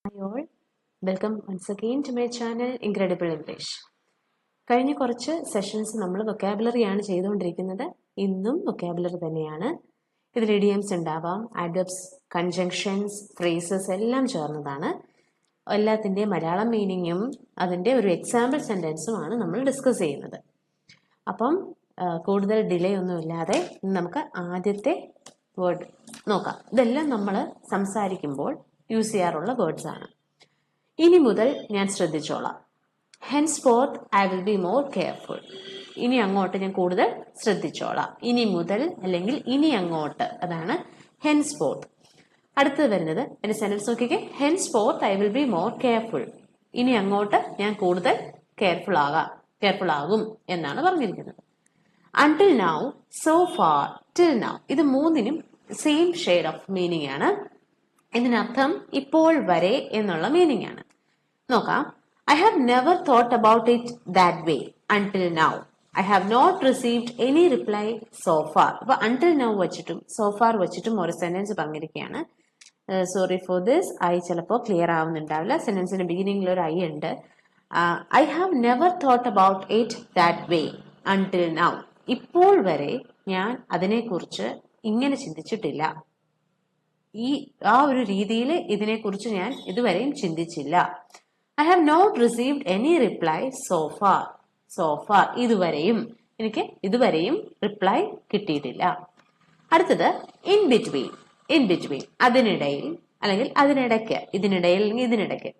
Hi all, welcome once again to my channel Incredible English. കഴിഞ്ഞ കുറച്ച് sessions നമ്മൾ vocabulary ആണ് ചെയ്തുകൊണ്ടിരിക്കുന്നത്. ഇന്നും വൊക്കാബുലറി തന്നെയാണ്. ഇതിൽ ഇഡിയംസ് ഉണ്ടാവാം, അഡബ്സ്, കൺജങ്ഷൻസ്, ഫ്രേസസ് എല്ലാം ചേർന്നതാണ്. എല്ലാത്തിൻ്റെയും മലയാളം മീനിങ്ങും അതിൻ്റെ ഒരു എക്സാമ്പിൾ സെൻറ്റൻസുമാണ് നമ്മൾ ഡിസ്കസ് ചെയ്യുന്നത്. അപ്പം കൂടുതൽ ഡിലേ ഒന്നുമില്ലാതെ നമുക്ക് ആദ്യത്തെ വേർഡ് നോക്കാം. ഇതെല്ലാം നമ്മൾ സംസാരിക്കുമ്പോൾ യൂസ് ചെയ്യാറുള്ള വേർഡ്സ് ആണ്. ഇനി മുതൽ ഞാൻ ശ്രദ്ധിച്ചോളാം. Henceforth I will be more careful. ഇനി അങ്ങോട്ട് ഞാൻ കൂടുതൽ ശ്രദ്ധിച്ചോളാം. ഇനി മുതൽ അല്ലെങ്കിൽ ഇനി അങ്ങോട്ട്, അതാണ് ഹെൻസ്ഫോർത്ത്. അടുത്തത് വരുന്നത് എൻ്റെ സെന്റൻസ് നോക്കിക്കേ. Henceforth I will be more careful. ഇനി അങ്ങോട്ട് ഞാൻ കൂടുതൽ കെയർഫുൾ ആകും എന്നാണ് പറഞ്ഞിരിക്കുന്നത്. Until now, so far, till now, ഇത് മൂന്നിനും സെയിം ഷെയ്ഡ് ഓഫ് മീനിങ് ആണ്. ഇതിനർത്ഥം ഇപ്പോൾ വരെ എന്നുള്ള മീനിങ് ആണ്. നോക്കാം. I have never thought about it that way until now. I have not received any reply so far. അപ്പൊ until now വെച്ചിട്ടും so far വെച്ചിട്ടും ഒരു സെന്റൻസ് പറഞ്ഞിരിക്കുകയാണ്. സോറി ഫോർ ദിസ്, ഐ ചിലപ്പോൾ ക്ലിയർ ആവുന്നുണ്ടാവില്ല. സെന്റൻസിന്റെ ബിഗിനിങ്ങിൽ ഒരു ഐ ഉണ്ട്. I have never thought about it that way until now. ഇപ്പോൾ വരെ ഞാൻ അതിനെക്കുറിച്ച് ഇങ്ങനെ ചിന്തിച്ചിട്ടില്ല. ആ ഒരു രീതിയിൽ ഇതിനെക്കുറിച്ച് ഞാൻ ഇതുവരെയും ചിന്തിച്ചില്ല. I have not received any reply so far. So far, എനിക്ക് ഇതുവരെയും റിപ്ലൈ കിട്ടിയിട്ടില്ല. അടുത്തത് in between. In between, അതിനിടയിൽ അല്ലെങ്കിൽ അതിനിടയ്ക്ക്, ഇതിനിടയിൽ അല്ലെങ്കിൽ ഇതിനിടയ്ക്ക്.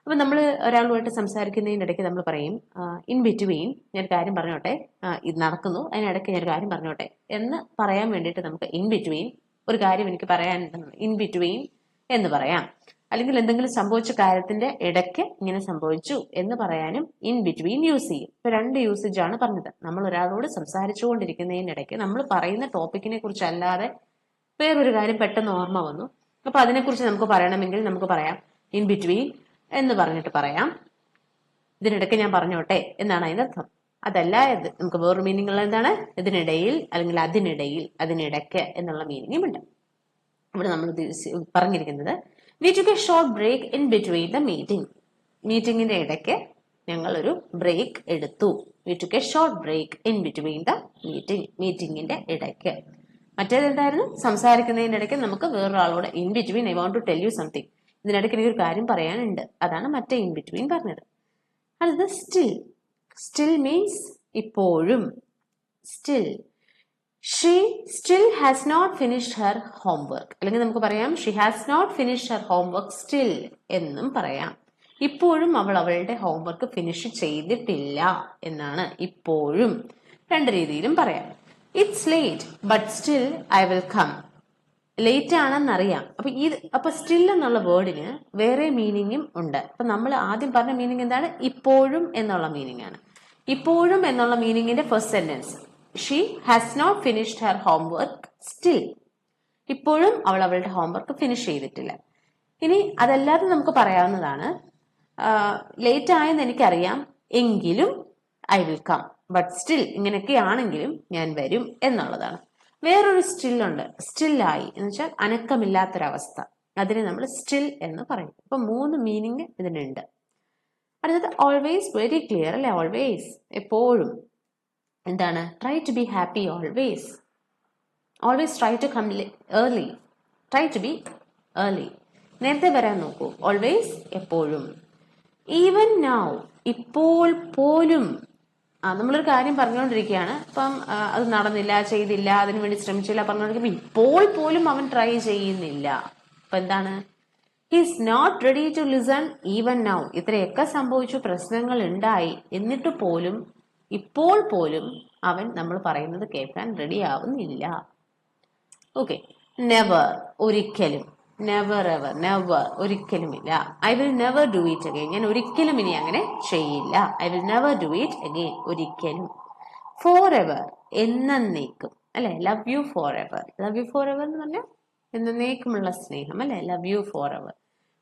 അപ്പൊ നമ്മൾ ഒരാളുമായിട്ട് സംസാരിക്കുന്നതിനിടയ്ക്ക് നമ്മൾ പറയും ഇൻ ബിറ്റ്വീൻ ഞാൻ കാര്യം പറഞ്ഞോട്ടെ, ഇത് നടക്കുന്നു, അതിനിടയ്ക്ക് ഞാൻ കാര്യം പറഞ്ഞോട്ടെ എന്ന് പറയാൻ വേണ്ടിയിട്ട് നമുക്ക് ഇൻ ബിറ്റ്വീൻ, ഒരു കാര്യം എനിക്ക് പറയാനുണ്ടെന്ന് ഇൻ ബിറ്റ്വീൻ എന്ന് പറയാം. അല്ലെങ്കിൽ എന്തെങ്കിലും സംഭവിച്ച കാര്യത്തിന്റെ ഇടയ്ക്ക് ഇങ്ങനെ സംഭവിച്ചു എന്ന് പറയാനും ഇൻ ബിറ്റ്വീൻ യൂസ് ചെയ്യും. ഇപ്പൊ രണ്ട് യൂസേജ് ആണ് പറഞ്ഞത്. നമ്മൾ ഒരാളോട് സംസാരിച്ചുകൊണ്ടിരിക്കുന്നതിനിടയ്ക്ക് നമ്മൾ പറയുന്ന ടോപ്പിക്കിനെ കുറിച്ച് അല്ലാതെ വേറൊരു കാര്യം പെട്ടെന്ന് ഓർമ്മ വന്നു, അപ്പൊ അതിനെക്കുറിച്ച് നമുക്ക് പറയണമെങ്കിൽ നമുക്ക് പറയാം ഇൻ ബിറ്റ്വീൻ എന്ന് പറഞ്ഞിട്ട് പറയാം. ഇതിനിടയ്ക്ക് ഞാൻ പറഞ്ഞോട്ടെ എന്നാണ് അതിന്റെ അർത്ഥം. അതല്ല, നമുക്ക് വേറൊരു മീനിങ് ഉള്ള എന്താണ്, ഇതിനിടയിൽ അല്ലെങ്കിൽ അതിനിടയിൽ, അതിനിടയ്ക്ക് എന്നുള്ള മീനിങ്ങും ഉണ്ട്. ഇവിടെ നമ്മൾ പറഞ്ഞിരിക്കുന്നത് we took a short break in between the meeting. മീറ്റിംഗിന്റെ ഇടയ്ക്ക് ഞങ്ങൾ ഒരു ബ്രേക്ക് എടുത്തു. we took a short break in between the meeting. മീറ്റിംഗിന്റെ ഇടയ്ക്ക്. മറ്റേത് എന്തായിരുന്നു, സംസാരിക്കുന്നതിന്റെ ഇടയ്ക്ക് നമുക്ക് വേറൊരാളോട് in between I want to tell you something, ഇതിനിടയ്ക്ക് എനിക്കൊരു കാര്യം പറയാനുണ്ട്, അതാണ് മറ്റേ ഇൻ ബിറ്റ്വീൻ പറഞ്ഞത്. അടുത്തത് സ്റ്റിൽ. സ്റ്റിൽ മീൻസ് ഇപ്പോഴും. Still. She still has not finished her homework. അല്ലെങ്കിൽ നമുക്ക് പറയാം she has not finished her homework still എന്നും പറയാം. ഇപ്പോഴും അവൾ അവളുടെ ഹോംവർക്ക് ഫിനിഷ് ചെയ്തിട്ടില്ല എന്നാണ് ഇപ്പോഴും. രണ്ട് രീതിയിലും പറയാം. It's late but still I will come. Late ആണെന്നറിയാം. അപ്പൊ സ്റ്റിൽ എന്നുള്ള വേർഡിന് വേറെ മീനിങ്ങും ഉണ്ട്. അപ്പൊ നമ്മൾ ആദ്യം പറഞ്ഞ മീനിങ് എന്താണ്, ഇപ്പോഴും എന്നുള്ള മീനിങ് ആണ്. ഇപ്പോഴും എന്നുള്ള മീനിങ്ങിന്റെ first sentence she has not finished her homework still. ഇപ്പോഴും അവൾ അവളുടെ ഹോംവർക്ക് ഫിനിഷ് ചെയ്തിട്ടില്ല. ഇനി അതല്ലാതെ നമുക്ക് പറയാവുന്നതാണ് ലേറ്റ് ആയെന്ന് എനിക്കറിയാം എങ്കിലും I will come, but still, ഇങ്ങനെയൊക്കെ ആണെങ്കിലും ഞാൻ വരും എന്നുള്ളതാണ്. വേറൊരു സ്റ്റിൽ ഉണ്ട്. സ്റ്റില്ലായി എന്ന് വെച്ചാൽ അനക്കമില്ലാത്തൊരവസ്ഥ, അതിനെ നമ്മൾ സ്റ്റിൽ എന്ന് പറയും. അപ്പൊ മൂന്ന് മീനിങ് ഇതിനുണ്ട്. അടുത്തത് ഓൾവേസ്. വെരി ക്ലിയർ അല്ലെ, ഓൾവേസ് എപ്പോഴും. എന്താണ്, try to be happy always. Always try to come early. Try to be early, നേരത്തെ വരാൻ നോക്കൂ. ഓൾവേസ് എപ്പോഴും. ഈവൻ നൗ, ഇപ്പോൾ പോലും. നമ്മളൊരു കാര്യം പറഞ്ഞുകൊണ്ടിരിക്കുകയാണ്, അപ്പം അത് നടന്നില്ല, ചെയ്തില്ല, അതിനു വേണ്ടി ശ്രമിച്ചില്ല പറഞ്ഞുകൊണ്ടിരിക്കുമ്പോൾ ഇപ്പോൾ പോലും അവൻ ട്രൈ ചെയ്യുന്നില്ല. അപ്പൊ എന്താണ്, he's not ready to listen even now. ഇത്രയൊക്കെ സംഭവിച്ചു, പ്രശ്നങ്ങൾ ഉണ്ടായി, എന്നിട്ട് പോലും, ഇപ്പോൾ പോലും അവൻ നമ്മൾ പറയുന്നത് കേൾക്കാൻ റെഡി ആവുന്നില്ല. ഓക്കെ. നെവർ, ഒരിക്കലും. നെവർ എവർ, നെവർ, ഒരിക്കലുമില്ല. I will never do it again, ഞാൻ ഒരിക്കലും ഇനി അങ്ങനെ ചെയ്യില്ല. I will never do it again, ഒരിക്കലും. ഫോർ എവർ, എന്നേക്കും അല്ലെ. Love you for ever. Love you for ever എന്ന് പറഞ്ഞാൽ എന്നേക്കുമുള്ള സ്നേഹം അല്ലെ, love you for ever.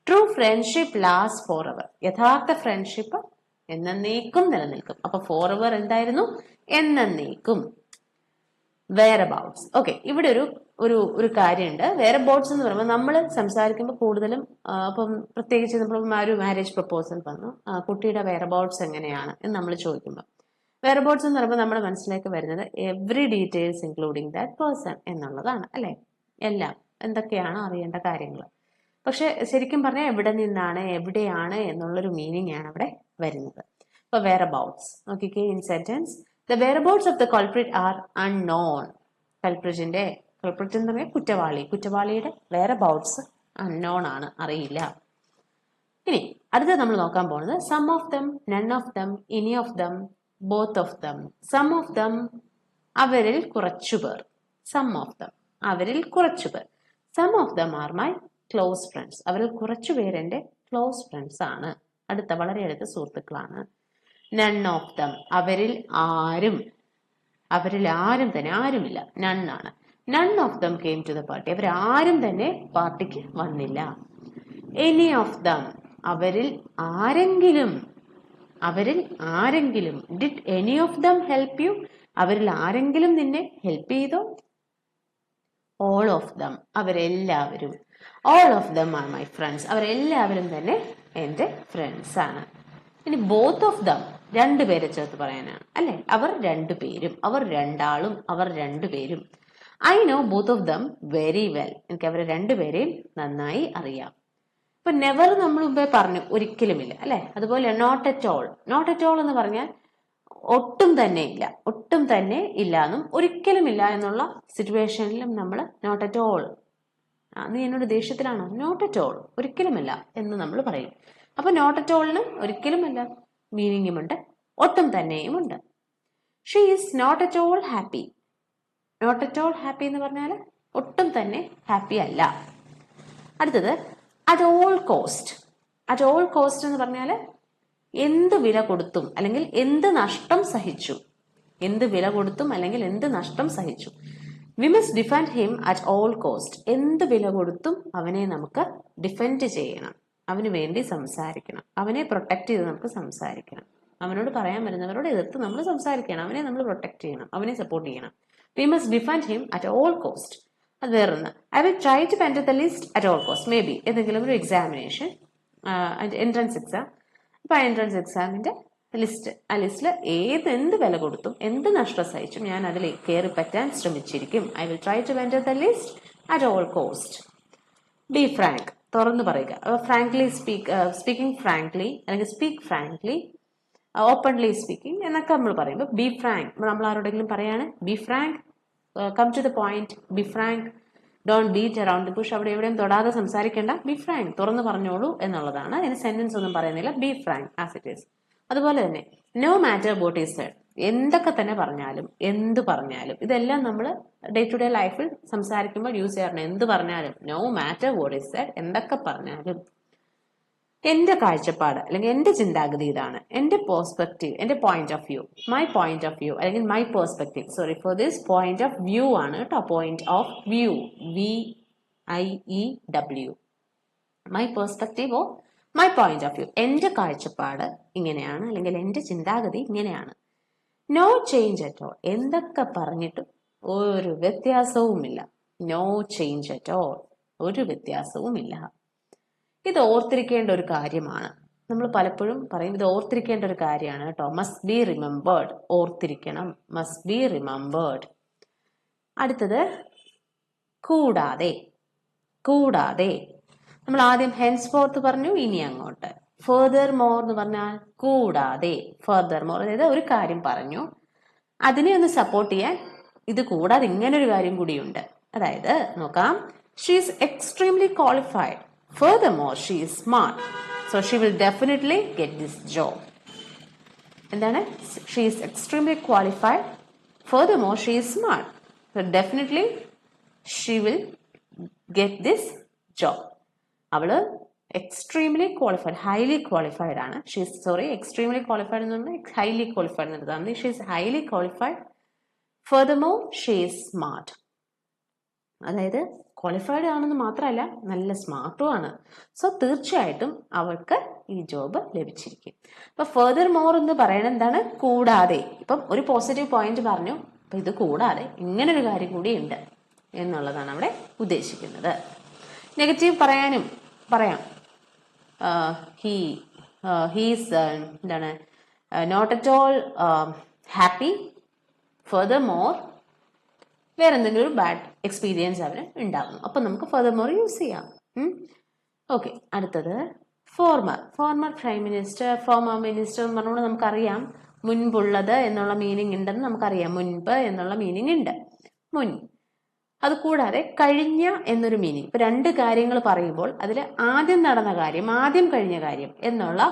True friendship last for ever. യഥാർത്ഥ ഫ്രണ്ട്ഷിപ്പ് എന്നേക്കും നിലനിൽക്കും. അപ്പൊ ഫോർ എവർ എന്തായിരുന്നു, എന്നേക്കും. വെയർ അബൌട്ട്സ്. ഓക്കെ, ഇവിടെ ഒരു ഒരു ഒരു കാര്യമുണ്ട്. വെയർ അബൌട്ട്സ് എന്ന് പറയുമ്പോൾ നമ്മൾ സംസാരിക്കുമ്പോൾ കൂടുതലും ഇപ്പം പ്രത്യേകിച്ച് നമ്മൾ ഒരു മാരേജ് പ്രപ്പോസൽ വന്നു, കുട്ടിയുടെ വെയർ അബൌട്ട്സ് എങ്ങനെയാണ് എന്ന് നമ്മൾ ചോദിക്കുമ്പോൾ വെയർ അബൌട്ട്സ് എന്ന് പറയുമ്പോൾ നമ്മുടെ മനസ്സിലേക്ക് വരുന്നത് every details including that person എന്നുള്ളതാണ് അല്ലെ. എല്ലാം എന്തൊക്കെയാണ് അറിയേണ്ട കാര്യങ്ങൾ. പക്ഷെ ശരിക്കും പറഞ്ഞാൽ എവിടെ നിന്നാണ് എവിടെയാണ് എന്നുള്ളൊരു മീനിങ് ആണ് അവിടെ വരുന്നത്. ഇപ്പൊ വെയർ അബൌട്ട്സ് നോക്കിക്കേ. In sentence the whereabouts of the culprit are unknown. Culprit എന്ന് പറഞ്ഞാൽ കുറ്റവാളിയുടെ വെയർ അബൌട്ട്സ് അൺനോൺ ആണ്, അറിയില്ല. ഇനി അടുത്ത നമ്മൾ നോക്കാൻ പോകുന്നത് some of them, none of them, any of them, both of them. Some of them അവരിൽ കുറച്ചുപേർ. സം ഓഫ് ദം അവരിൽ കുറച്ചുപേർ. Some of them are my close friends. അവരിൽ കുറച്ചുപേർ എൻ്റെ ക്ലോസ് ഫ്രണ്ട്സ് ആണ്, വളരെ അടുത്ത സുഹൃത്തുക്കളാണ്. നൺ ഓഫ് ദം അവരിൽ ആരും തന്നെ, ആരുമില്ല, നൺ ആണ്. None of them came to the party. അവരാരും തന്നെ പാർട്ടിക്ക് വന്നില്ല. എനി ഓഫ് ദം അവരിൽ ആരെങ്കിലും. Did any of them help you? അവരിൽ ആരെങ്കിലും നിന്നെ ഹെൽപ്പ് ചെയ്തോ? ഓൾ ഓഫ് ദം അവരെല്ലാവരും. All of them are my friends. അവരെല്ലാവരും തന്നെ എൻ്റെ ഫ്രണ്ട്സ് ആണ്. ഇനി ബോത്ത് ഓഫ് ദം രണ്ടുപേരെ ചേർത്ത് പറയാനാണ് അല്ലെ. അവർ രണ്ടുപേരും, അവർ രണ്ടാളും, അവർ രണ്ടുപേരും. I know both of dum very well. എനിക്ക് അവരെ രണ്ടുപേരെയും നന്നായി അറിയാം. ഇപ്പൊ നെവർ നമ്മൾ മുമ്പേ പറഞ്ഞു, ഒരിക്കലുമില്ല അല്ലെ. അതുപോലെ not at all. Not at all എന്ന് പറഞ്ഞാൽ ഒട്ടും തന്നെ ഇല്ല എന്നും ഒരിക്കലും ഇല്ല എന്നുള്ള സിറ്റുവേഷനിലും നമ്മൾ നോട്ട് അറ്റ് ഓൾ, നീ എന്നോട് ദേഷ്യത്തിലാണോ? നോട്ട് അറ്റ് ഓൾ, ഒരിക്കലുമല്ല എന്ന് നമ്മൾ പറയും. അപ്പൊ നോട്ട് അറ്റ് ഓളിന് ഒരിക്കലുമല്ല മീനിങ്ങുമുണ്ട്, ഒട്ടും തന്നെയുമുണ്ട്. She is not at all happy. Not at all happy എന്ന് പറഞ്ഞാൽ ഒട്ടും തന്നെ ഹാപ്പി അല്ല. അടുത്തത് at all cost. At all cost എന്ന് പറഞ്ഞാൽ എന്ത് വില കൊടുത്തും അല്ലെങ്കിൽ എന്ത് നഷ്ടം സഹിച്ചു. എന്ത് വില കൊടുത്തും അല്ലെങ്കിൽ എന്ത് നഷ്ടം സഹിച്ചു. V must defend him at all cost. എന്ത് വില കൊടുത്തും അവനെ നമുക്ക് ഡിഫെൻഡ് ചെയ്യണം, അവന് വേണ്ടി സംസാരിക്കണം, അവനെ പ്രൊട്ടക്ട് ചെയ്ത് നമുക്ക് സംസാരിക്കണം. അവനോട് പറയാൻ വരുന്നവരോട് എതിർത്ത് നമ്മൾ സംസാരിക്കണം, അവനെ നമ്മൾ പ്രൊട്ടക്ട് ചെയ്യണം, അവനെ സപ്പോർട്ട് ചെയ്യണം. We must defend him at all cost. അത് വേറൊന്ന്, I will try to enter the list at all cost. Maybe ഏതെങ്കിലും ഒരു എക്സാമിനേഷൻ, എൻട്രൻസ് എക്സാം. അപ്പൊ ആ എൻട്രൻസ് എക്സാമിന്റെ ലിസ്റ്റ്, ആ ലിസ്റ്റിൽ എന്ത് വില കൊടുത്തും എന്ത് നഷ്ടം സഹിച്ചും ഞാൻ അതിൽ കയറി പറ്റാൻ ശ്രമിച്ചിരിക്കും. I will try to enter the list at all cost. Be frank, തുറന്നു പറയുക. ഫ്രാങ്ക്ലി സ്പീക്കിംഗ് ഫ്രാങ്ക്ലി അല്ലെങ്കിൽ സ്പീക്ക് ഫ്രാങ്ക്ലി, ഓപ്പൺലി സ്പീക്കിംഗ് എന്നൊക്കെ നമ്മൾ പറയുമ്പോൾ ബി ഫ്രാങ്ക്. നമ്മൾ ആരോടെങ്കിലും പറയാണ് be frank, come to the point, be frank, don't beat around the bush. അവിടെ എവിടെയും തൊടാതെ സംസാരിക്കേണ്ട, ബി ഫ്രാങ്ക്, തുറന്നു പറഞ്ഞോളൂ എന്നുള്ളതാണ്. അതിന് സെന്റൻസ് ഒന്നും പറയുന്നില്ല, be frank as it is. അതുപോലെ തന്നെ no matter what is said. എന്തൊക്കെ തന്നെ പറഞ്ഞാലും എന്ത് പറഞ്ഞാലും, ഇതെല്ലാം നമ്മൾ ഡേ ടു ഡേ ലൈഫിൽ സംസാരിക്കുമ്പോൾ യൂസ് ചെയ്യാറുണ്ട്. എന്ത് പറഞ്ഞാലും, no matter what is said, എന്തൊക്കെ പറഞ്ഞാലും. എന്റെ കാഴ്ചപ്പാട് അല്ലെങ്കിൽ എന്റെ ചിന്താഗതി ഇതാണ്, എന്റെ പേഴ്സ്പെക്റ്റീവ്, എന്റെ point of view, my point of view അല്ലെങ്കിൽ my perspective. Sorry for this, point of view ആണ് കേട്ടോ. Point of view, VIEW. My perspective or my point of view, എന്റെ കാഴ്ചപ്പാട് ഇങ്ങനെയാണ് അല്ലെങ്കിൽ എന്റെ ചിന്താഗതി ഇങ്ങനെയാണ്. നോ ചേഞ്ച് അറ്റ് ഓൾ, എന്തൊക്കെ പറഞ്ഞിട്ടും ഒരു വ്യത്യാസവുമില്ല. നോ ചേഞ്ച് അറ്റ് ഓൾ, ഒരു വ്യത്യാസവുമില്ല. ഇത് ഓർത്തിരിക്കേണ്ട ഒരു കാര്യമാണ്. നമ്മൾ പലപ്പോഴും പറയും ഇത് ഓർത്തിരിക്കേണ്ട ഒരു കാര്യമാണ് കേട്ടോ. മസ്റ്റ് ബി റിമെമ്പേർഡ്, ഓർത്തിരിക്കണം, മസ്റ്റ് ബി റിമെമ്പേർഡ്. അടുത്തത് കൂടാതെ. കൂടാതെ നമ്മൾ ആദ്യം ഹെൻസ് ഫോർത്ത് പറഞ്ഞു, ഇനി അങ്ങോട്ട് ഫെർദർ മോർ എന്ന് പറഞ്ഞാൽ കൂടാതെ. ഫെർദർ മോർ അതായത് ഒരു കാര്യം പറഞ്ഞു, അതിനെ ഒന്ന് സപ്പോർട്ട് ചെയ്യാൻ ഇത് കൂടാതെ ഇങ്ങനൊരു കാര്യം കൂടിയുണ്ട്. അതായത് നോക്കാം, she is extremely qualified. Furthermore, she is smart, so she will definitely get this job. എന്താണ്? She is extremely qualified. Furthermore, she is smart, so definitely she will get this job. അവള് extremely qualified, highly qualified ആണ്. She is extremely qualified എന്ന് പറഞ്ഞാൽ highly qualified എന്നതാണ്. She is highly qualified. Furthermore, she is smart. അതായത് qualified ആണെന്ന് മാത്രമല്ല നല്ല സ്മാർട്ടും ആണ്. സോ തീർച്ചയായിട്ടും അവൾക്ക് ഈ ജോബ് ലഭിച്ചിരിക്കും. അപ്പൊ ഫെർദർ മോർ എന്ന് പറയുന്നത് എന്താണ്? കൂടാതെ. ഇപ്പം ഒരു പോസിറ്റീവ് പോയിന്റ് പറഞ്ഞു, അപ്പം ഇത് കൂടാതെ ഇങ്ങനൊരു കാര്യം കൂടി ഉണ്ട് എന്നുള്ളതാണ് അവിടെ ഉദ്ദേശിക്കുന്നത്. നെഗറ്റീവ് പറയാം. ഹീസ് എന്താണ് not at all happy. Furthermore വേറെ എന്തെങ്കിലും ഒരു ബാഡ് എക്സ്പീരിയൻസ് അവന് ഉണ്ടാകുന്നു. അപ്പം നമുക്ക് ഫർദർ മോർ യൂസ് ചെയ്യാം. ഓക്കെ, അടുത്തത് former prime minister, former minister എന്ന് പറഞ്ഞുകൊണ്ട് നമുക്കറിയാം മുൻപുള്ളത് എന്നുള്ള മീനിങ് ഉണ്ടെന്ന് നമുക്കറിയാം. മുൻപ് എന്നുള്ള മീനിങ് ഉണ്ട്, മുൻ. അത് കൂടാതെ കഴിഞ്ഞ എന്നൊരു മീനിങ്. ഇപ്പൊ രണ്ട് കാര്യങ്ങൾ പറയുമ്പോൾ അതിൽ ആദ്യം നടന്ന കാര്യം, ആദ്യം കഴിഞ്ഞ കാര്യം എന്നുള്ള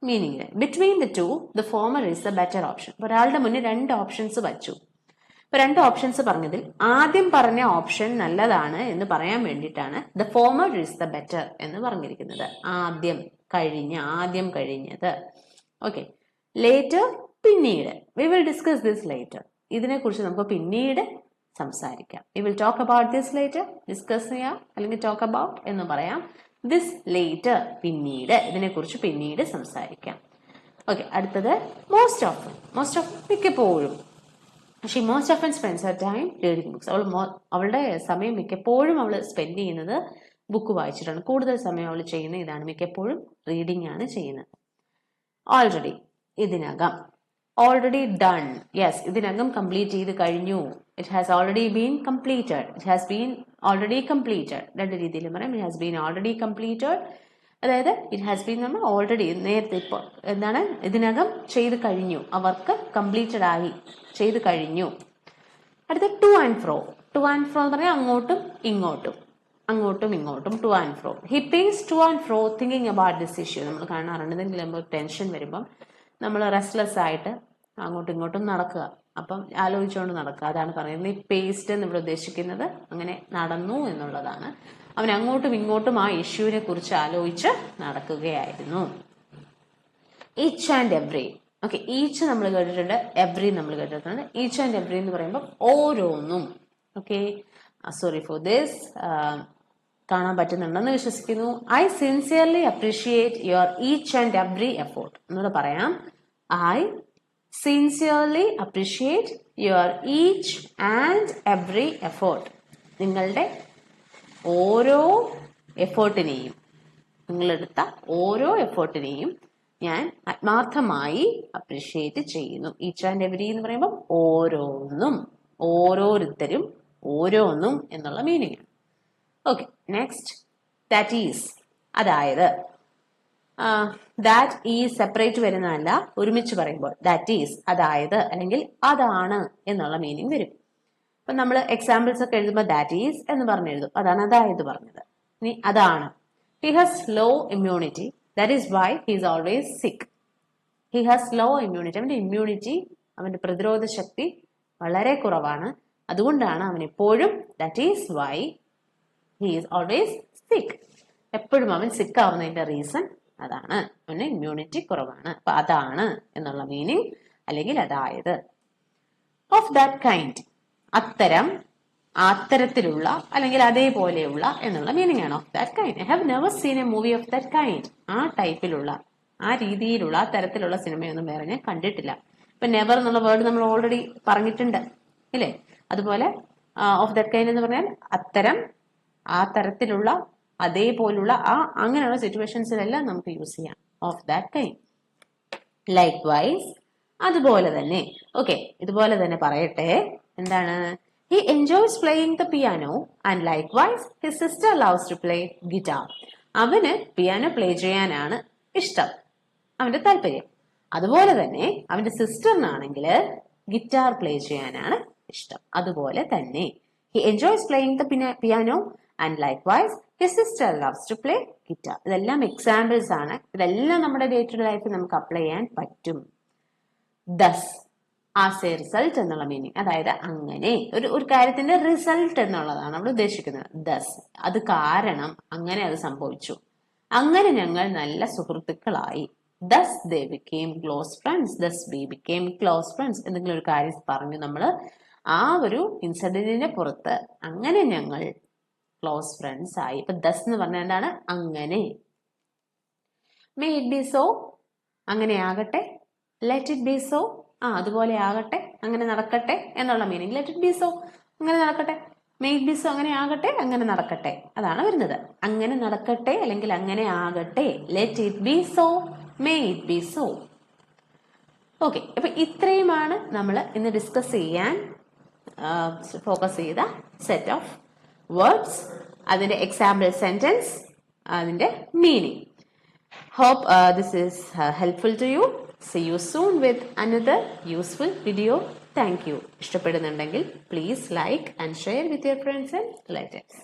meaning. Between the two the former is the better option. ഒരാളുടെ മുന്നിൽ രണ്ട് ഓപ്ഷൻസ് വച്ചു. ഇപ്പൊ രണ്ട് ഓപ്ഷൻസ് പറഞ്ഞതിൽ ആദ്യം പറഞ്ഞ ഓപ്ഷൻ നല്ലതാണ് എന്ന് പറയാൻ വേണ്ടിയിട്ടാണ് the former is the better എന്ന് പറഞ്ഞിരിക്കുന്നത്. ആദ്യം കഴിഞ്ഞത്. ഓക്കെ, ലേറ്റർ പിന്നീട്. We will discuss this later. ഇതിനെക്കുറിച്ച് നമുക്ക് പിന്നീട് സംസാരിക്കാം. We will talk about this later. Discuss ചെയ്യാം അല്ലെങ്കിൽ ടോക്ക് അബൌട്ട് എന്ന് പറയാം. ദിസ് ലേറ്റർ പിന്നീട്, ഇതിനെക്കുറിച്ച് പിന്നീട് സംസാരിക്കാം. ഓക്കെ, അടുത്തത് മോസ്റ്റ് ഓഫൻ മിക്കപ്പോഴും. She most often spends Har time reading books. അവളുടെ സമയം മിക്കപ്പോഴും അവൾ സ്പെൻഡ് ചെയ്യുന്നത് ബുക്ക് വായിച്ചിട്ടാണ്. കൂടുതൽ സമയം അവൾ ചെയ്യുന്ന ഇതാണ്, മിക്കപ്പോഴും റീഡിംഗ് ആണ് ചെയ്യുന്നത്. ഓൾറെഡി, ഇതിനകം. ഓൾറെഡി ഡൺ, യെസ്, ഇതിനകം കംപ്ലീറ്റ് ചെയ്ത് കഴിഞ്ഞു. It has already been completed. It has been already completed. രണ്ട് രീതിയിലും പറയാം. It has been already completed, അതായത് ഇറ്റ് ഹാസ് ബീൻ നമ്മൾ ഓൾറെഡി നേരത്തെ ഇപ്പോൾ എന്താണ് ഇതിനകം ചെയ്ത് കഴിഞ്ഞു, അവർക്ക് കംപ്ലീറ്റഡ് ആയി, ചെയ്ത് കഴിഞ്ഞു. അടുത്ത ടു ആൻഡ് ഫ്രോ എന്ന് പറഞ്ഞാൽ അങ്ങോട്ടും ഇങ്ങോട്ടും two and fro. He pace two and fro thinking about this issue. നമ്മൾ കാണാറുണ്ട് എന്തെങ്കിലും ടെൻഷൻ വരുമ്പം നമ്മൾ റെസ്റ്റ്ലെസ് ആയിട്ട് അങ്ങോട്ടും ഇങ്ങോട്ടും നടക്കുക, അപ്പം ആലോചിച്ചുകൊണ്ട് നടക്കുക. അതാണ് പറയുന്നത് ഈ പേസ്റ്റ് എന്ന് ഇവിടെ ഉദ്ദേശിക്കുന്നത്. അങ്ങനെ നടന്നു എന്നുള്ളതാണ്. അവൻ അങ്ങോട്ടും ഇങ്ങോട്ടും ആ ഇഷ്യൂവിനെ കുറിച്ച് ആലോചിച്ച് നടക്കുകയായിരുന്നു. Each and every. Okay, each നമ്മൾ കേട്ടിട്ടുണ്ട്, എവ്രി നമ്മൾ കേട്ടിട്ടുണ്ട്. ഈച്ച് ആൻഡ് എവ്രി എന്ന് പറയുമ്പോൾ ഓരോന്നും. Okay, sorry for this. കാണാൻ പറ്റുന്നുണ്ടെന്ന് വിശ്വസിക്കുന്നു. I sincerely appreciate your each and every effort. എന്നോട് പറയാം, I sincerely appreciate your each and every effort. നിങ്ങളുടെ ഓരോ എഫേർട്ടിനെയും, നിങ്ങളെടുത്ത ഓരോ എഫേർട്ടിനെയും ഞാൻ ആത്മാർത്ഥമായി അപ്രീഷിയേറ്റ് ചെയ്യുന്നു. ഈച്ച് ആൻഡ് എവരി എന്ന് പറയുമ്പോൾ ഓരോന്നും, ഓരോരുത്തരും, ഓരോന്നും എന്നുള്ള meaning. Okay, next that is. അതായത് ദാറ്റ് ഈസ് സെപ്പറേറ്റ് വരുന്നതല്ല, ഒരുമിച്ച് പറയുമ്പോൾ ദാറ്റ് ഈസ് അതായത് അല്ലെങ്കിൽ അതാണ് എന്നുള്ള മീനിങ് വരും. അപ്പൊ നമ്മൾ എക്സാമ്പിൾസ് ഒക്കെ എഴുതുമ്പോൾ ദാറ്റ് ഈസ് എന്ന് പറഞ്ഞെഴുതും. അതാണ് അതായത് പറഞ്ഞത്. ഇനി അതാണ്. He has low immunity, that is why he is always sick. He has low immunity. അവന്റെ ഇമ്മ്യൂണിറ്റി, അവന്റെ പ്രതിരോധ ശക്തി വളരെ കുറവാണ്. അതുകൊണ്ടാണ് അവൻ എപ്പോഴും, that is why he is always sick. എപ്പോഴും അവൻ സിക്ക് ആവുന്നതിന്റെ റീസൺ അതാണ്, അവന് ഇമ്മ്യൂണിറ്റി കുറവാണ്. അപ്പൊ അതാണ് എന്നുള്ള മീനിങ് അല്ലെങ്കിൽ അതായത്. ഓഫ് ദാറ്റ് കൈൻഡ്, അത്തരം, അത്തരത്തിലുള്ള അല്ലെങ്കിൽ അതേപോലെയുള്ള എന്നുള്ള മീനിങ് ആണ് of that kind. I have never seen a movie of that kind. ആ ടൈപ്പിലുള്ള, ആ രീതിയിലുള്ള, ആ തരത്തിലുള്ള സിനിമയൊന്നും വേറെ ഞാൻ കണ്ടിട്ടില്ല. ഇപ്പൊ നെവർ എന്നുള്ള വേർഡ് നമ്മൾ ഓൾറെഡി പറഞ്ഞിട്ടുണ്ട് ഇല്ലേ? അതുപോലെ ഓഫ് ദാറ്റ് കൈൻഡ് എന്ന് പറഞ്ഞാൽ അത്തരം, ആ തരത്തിലുള്ള, അതേപോലുള്ള, ആ അങ്ങനെയുള്ള സിറ്റുവേഷൻസിലെല്ലാം നമുക്ക് യൂസ് ചെയ്യാം of that kind. Likewise, അതുപോലെ തന്നെ. ഓക്കെ, ഇതുപോലെ തന്നെ പറയട്ടെ. എന്താണ്? He enjoys playing the piano and likewise his sister loves to play guitar. അവന് പിയാനോ പ്ലേ ചെയ്യാനാണ് ഇഷ്ടം, അവന്റെ താല്പര്യം. അതുപോലെ തന്നെ അവന്റെ സിസ്റ്ററിനാണെങ്കിൽ ഗിറ്റാർ പ്ലേ ചെയ്യാനാണ് ഇഷ്ടം. അതുപോലെ തന്നെ he enjoys playing the piano and likewise his sister loves to play guitar. ഇതെല്ലാം എക്സാമ്പിൾസ് ആണ്. ഇതെല്ലാം നമ്മുടെ ഡേ ടു ഡേ ലൈഫിൽ നമുക്ക് അപ്ലൈ ചെയ്യാൻ പറ്റും. ദസ്, ആസ് എ റിസൾട്ട് എന്നുള്ള മീനിങ്. അതായത് അങ്ങനെ, ഒരു കാര്യത്തിന്റെ റിസൾട്ട് എന്നുള്ളതാണ് നമ്മൾ ഉദ്ദേശിക്കുന്നത്. ദസ്, അത് കാരണം, അങ്ങനെ അത് സംഭവിച്ചു. അങ്ങനെ ഞങ്ങൾ നല്ല സുഹൃത്തുക്കളായി. Thus they became close friends. Thus we became close friends. എന്തെങ്കിലും ഒരു കാര്യം പറഞ്ഞു നമ്മൾ, ആ ഒരു ഇൻസിഡന്റിന്റെ പുറത്ത് അങ്ങനെ ഞങ്ങൾ ക്ലോസ് ഫ്രണ്ട്സ് ആയി. ഇപ്പൊ ദസ് എന്ന് പറഞ്ഞാൽ എന്താണ്? അങ്ങനെ. മേ ഇറ്റ് ബി സോ, അങ്ങനെ ആകട്ടെ. ലെറ്റ് ഇറ്റ് ബി സോ, അതുപോലെ ആകട്ടെ. അങ്ങനെ നടക്കട്ടെ എന്നുള്ള meaning. Let it be so, അങ്ങനെ നടക്കട്ടെ. മേ ഇറ്റ് ബി സോ, അങ്ങനെ ആകട്ടെ, അങ്ങനെ നടക്കട്ടെ, അതാണ് വരുന്നത്. അങ്ങനെ നടക്കട്ടെ അല്ലെങ്കിൽ അങ്ങനെ ആകട്ടെ. Let it be so, may it be so. Okay, അപ്പൊ ഇത്രയുമാണ് നമ്മൾ ഇന്ന് ഡിസ്കസ് ചെയ്യാൻ ഫോക്കസ് ചെയ്ത സെറ്റ് ഓഫ് വേർഡ്സ്, അതിന്റെ എക്സാമ്പിൾ സെന്റൻസ്, അതിന്റെ meaning. Hope this is helpful to you. See you soon with another useful video. Thank you. ഇഷ്ടപ്പെടുന്നുണ്ടെങ്കിൽ please like and share with your friends and relatives.